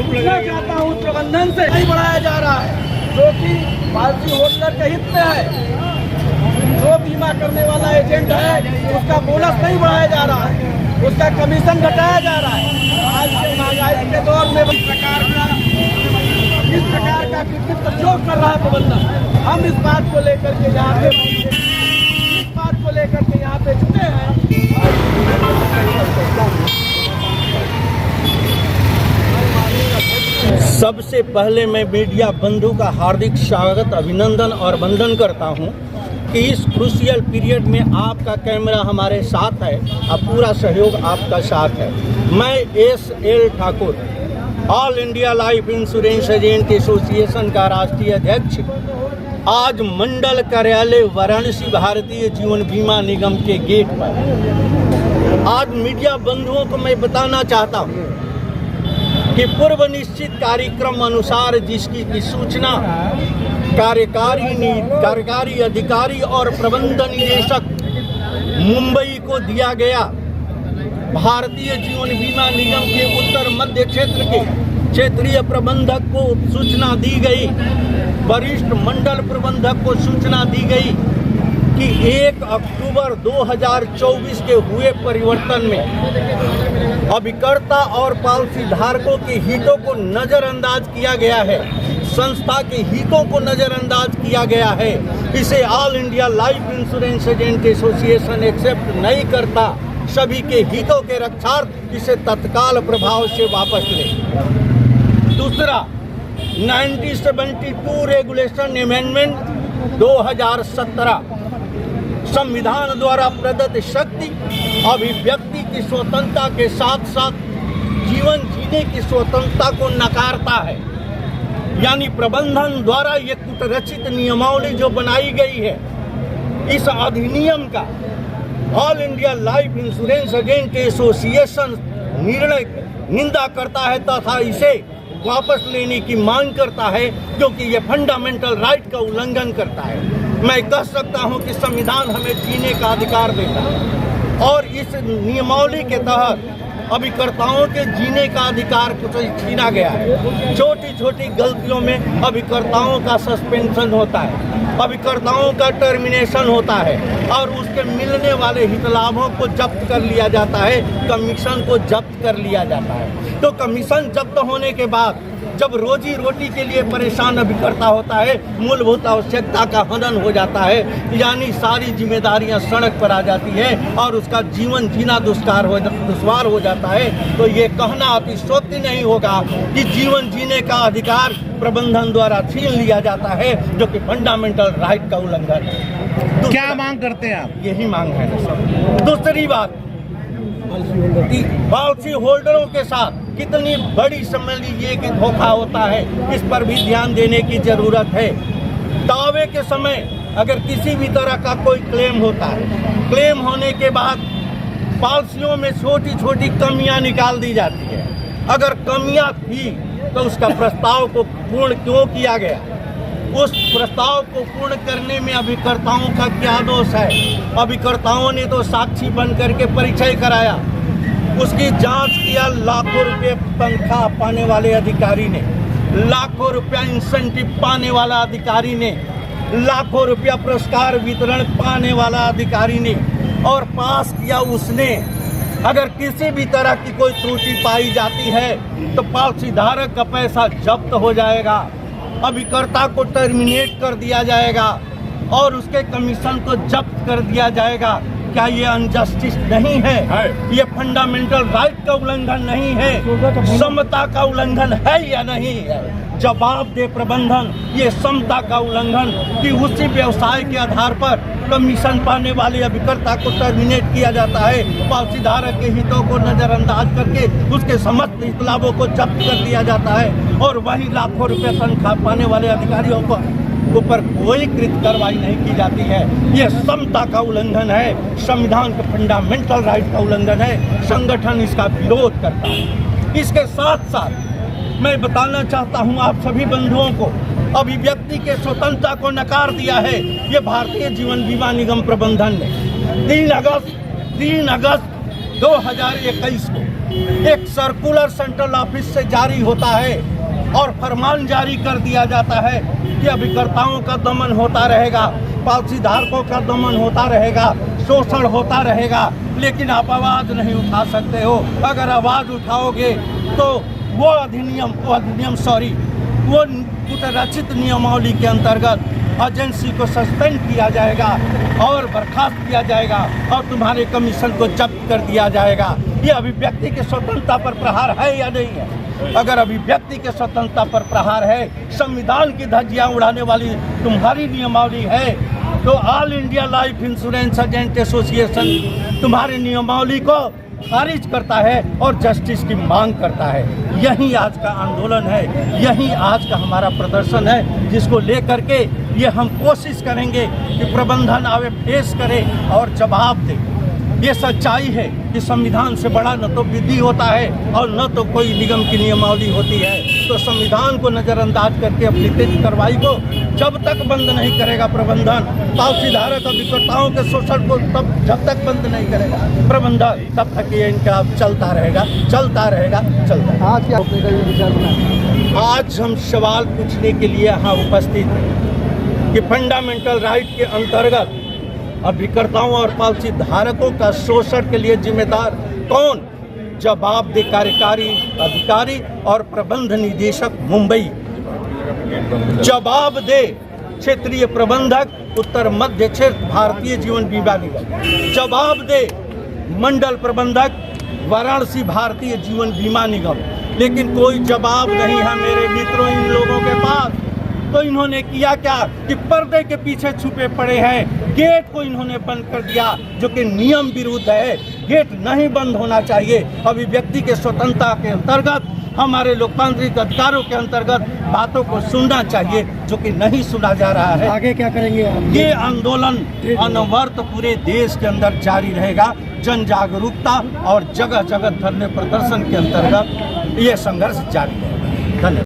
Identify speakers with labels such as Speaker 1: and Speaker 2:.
Speaker 1: पूछना चाहता हूँ प्रबंधन से नहीं बढ़ाया जा रहा है, जो कि पॉलिसी होल्डर के हित में है। जो बीमा करने वाला एजेंट है उसका बोनस नहीं बढ़ाया जा रहा है, उसका कमीशन घटाया जा रहा है। आज के महंगाई के दौर में इस प्रकार का कृत्रिम प्रयोग कर रहा है प्रबंधन। हम इस बात को लेकर के यहाँ पे जुटे हैं।
Speaker 2: सबसे पहले मैं मीडिया बंधु का हार्दिक स्वागत, अभिनंदन और वंदन करता हूं कि इस क्रूशियल पीरियड में आपका कैमरा हमारे साथ है और पूरा सहयोग आपका साथ है। मैं SL. Thakur, all India life insurance agent association का राष्ट्रीय अध्यक्ष, आज मंडल कार्यालय वाराणसी भारतीय जीवन बीमा निगम के गेट पर आज मीडिया बंधुओं को मैं बताना चाहता हूँ कि पूर्व निश्चित कार्यक्रम अनुसार जिसकी सूचना कार्यकारी अधिकारी और प्रबंध निदेशक मुंबई को दिया गया, भारतीय जीवन बीमा निगम के उत्तर मध्य क्षेत्र के क्षेत्रीय प्रबंधक को सूचना दी गई, वरिष्ठ मंडल प्रबंधक को सूचना दी गई कि 1 अक्टूबर 2024 के हुए परिवर्तन में अभिकर्ता और पॉलिसी धारकों के हितों को नजरअंदाज किया गया है, संस्था के हितों को नजरअंदाज किया गया है। इसे all India life insurance agent association accept नहीं करता। सभी के हितों के रक्षार्थ इसे तत्काल प्रभाव से वापस ले। दूसरा, 1972 रेगुलेशन अमेंडमेंट 2017 संविधान द्वारा प्रदत्त शक्ति अभिव्यक्ति की स्वतंत्रता के साथ साथ जीवन जीने की स्वतंत्रता को नकारता है। यानी प्रबंधन द्वारा ये कुटरचित नियमावली जो बनाई गई है, इस अधिनियम का all India life insurance agent association निर्णय निंदा करता है तथा इसे वापस लेने की मांग करता है, क्योंकि ये फंडामेंटल राइट का उल्लंघन करता है। मैं कह सकता हूं कि संविधान हमें जीने का अधिकार देता है और इस नियमावली के तहत अभिकर्ताओं के जीने का अधिकार कुछ छीना गया है। छोटी छोटी गलतियों में अभिकर्ताओं का सस्पेंशन होता है, अभिकर्ताओं का टर्मिनेशन होता है और उसके मिलने वाले हितलाभों को जब्त कर लिया जाता है, कमीशन को जब्त कर लिया जाता है। तो कमीशन जब्त होने के बाद जब रोजी रोटी के लिए परेशान अभिकर्ता होता है, मूलभूत आवश्यकता का हनन हो जाता है, यानी सारी जिम्मेदारियां सड़क पर आ जाती है और उसका जीवन जीना दुश्वार हो जाता है। तो ये कहना अतिशयोक्ति नहीं होगा कि जीवन जीने का अधिकार प्रबंधन द्वारा छीन लिया जाता है, जो कि फंडामेंटल राइट का उल्लंघन है।
Speaker 3: क्या मांग करते हैं आप?
Speaker 2: यही मांग है ना। दूसरी बात, पॉलिसी होल्डरों के साथ कितनी बड़ी समझ लीजिए कि धोखा होता है, इस पर भी ध्यान देने की जरूरत है। दावे के समय अगर किसी भी तरह का कोई क्लेम होता है, क्लेम होने के बाद पॉलिसियों में छोटी छोटी कमियां निकाल दी जाती है। अगर कमियां थी तो उसका प्रस्ताव को पूर्ण क्यों किया गया? उस प्रस्ताव को पूर्ण करने में अभिकर्ताओं का क्या दोष है? अभिकर्ताओं ने तो साक्षी बन करके परिचय कराया, उसकी जांच किया लाखों रुपए तनख्वाह पाने वाले अधिकारी ने, लाखों रुपया इंसेंटिव पाने वाला अधिकारी ने, लाखों रुपया पुरस्कार वितरण पाने वाला अधिकारी ने, और पास किया उसने। अगर किसी भी तरह की कोई त्रुटि पाई जाती है तो पॉलिसी धारक का पैसा जब्त हो जाएगा, अभिकर्ता को टर्मिनेट कर दिया जाएगा और उसके कमीशन को जब्त कर दिया जाएगा। क्या ये अनजस्टिस नहीं है? ये फंडामेंटल राइट का उल्लंघन नहीं है? समता का उल्लंघन है या नहीं है? जवाब दे प्रबंधन, ये समता का उल्लंघन कि उसी व्यवसाय के आधार पर कमीशन पाने वाले अभिकर्ता को टर्मिनेट किया जाता है, पॉलिसी धारक के हितों को नजरअंदाज करके उसके समस्त हित लाभों को जब्त कर दिया जाता है, और वही लाखों रुपए तनख्वाह पाने वाले अधिकारियों को ऊपर कोई कृत कार्रवाई नहीं की जाती है। ये समता का उल्लंघन है, संविधान के फंडामेंटल राइट का उल्लंघन है। संगठन इसका विरोध करता है। इसके साथ साथ मैं बताना चाहता हूं आप सभी बंधुओं को, अभिव्यक्ति के स्वतंत्रता को नकार दिया है ये भारतीय जीवन बीमा निगम प्रबंधन ने 3 अगस्त 2021 को एक सर्कुलर सेंट्रल ऑफिस से जारी होता है और फरमान जारी कर दिया जाता है कि अभिकर्ताओं का दमन होता रहेगा, पॉलिसी धारकों का दमन होता रहेगा, शोषण होता रहेगा, लेकिन आप आवाज़ नहीं उठा सकते हो। अगर आवाज़ उठाओगे तो वो रचित नियमावली के अंतर्गत एजेंसी को सस्पेंड किया जाएगा और बर्खास्त किया जाएगा और तुम्हारे कमीशन को जब्त कर दिया जाएगा। ये अभिव्यक्ति की स्वतंत्रता पर प्रहार है या नहीं है? अगर अभिव्यक्ति के स्वतंत्रता पर प्रहार है, संविधान की धज्जियां उड़ाने वाली तुम्हारी नियमावली है, तो all India life insurance agent association तुम्हारी नियमावली को खारिज करता है और जस्टिस की मांग करता है। यही आज का आंदोलन है, यही आज का हमारा प्रदर्शन है, जिसको लेकर के ये हम कोशिश करेंगे कि प्रबंधन आवे, फेस करे और जवाब दे। ये सच्चाई है कि संविधान से बड़ा न तो विधि होता है और न तो कोई निगम की नियमावली होती है। तो संविधान को नज़रअंदाज करके अपनी तेज कार्रवाई को जब तक बंद नहीं करेगा प्रबंधन, पॉलिसी धारक अभिकर्ताओं के शोषण को तब जब तक बंद नहीं करेगा प्रबंधन, तब तक ये इनका चलता रहेगा, चलता रहेगा, चलता रहेगा।
Speaker 1: आज क्या
Speaker 2: आज हम सवाल पूछने के लिए यहाँ उपस्थित हैं कि फंडामेंटल राइट के अंतर्गत अभिकर्ताओं और पॉलिसी धारकों का शोषण के लिए जिम्मेदार कौन? जवाबदेह कार्यकारी अधिकारी और प्रबंध निदेशक मुंबई, जवाबदेह क्षेत्रीय प्रबंधक उत्तर मध्य क्षेत्र भारतीय जीवन बीमा निगम, जवाबदेह मंडल प्रबंधक वाराणसी भारतीय जीवन बीमा निगम। लेकिन कोई जवाब नहीं है मेरे मित्रों इन लोगों के पास। तो इन्होंने किया क्या कि पर्दे के पीछे छुपे पड़े हैं। गेट को इन्होंने बंद कर दिया, जो कि नियम विरुद्ध है। गेट नहीं बंद होना चाहिए। अभिव्यक्ति के स्वतंत्रता के अंतर्गत, हमारे लोकतांत्रिक अधिकारों के अंतर्गत बातों को सुनना चाहिए, जो कि नहीं सुना जा रहा है।
Speaker 1: आगे क्या करेंगे आप?
Speaker 2: ये आंदोलन अनवरत पूरे देश के अंदर जारी रहेगा। जन जागरूकता और जगह जगह धरने प्रदर्शन के अंतर्गत ये संघर्ष जारी रहेगा। धन्यवाद।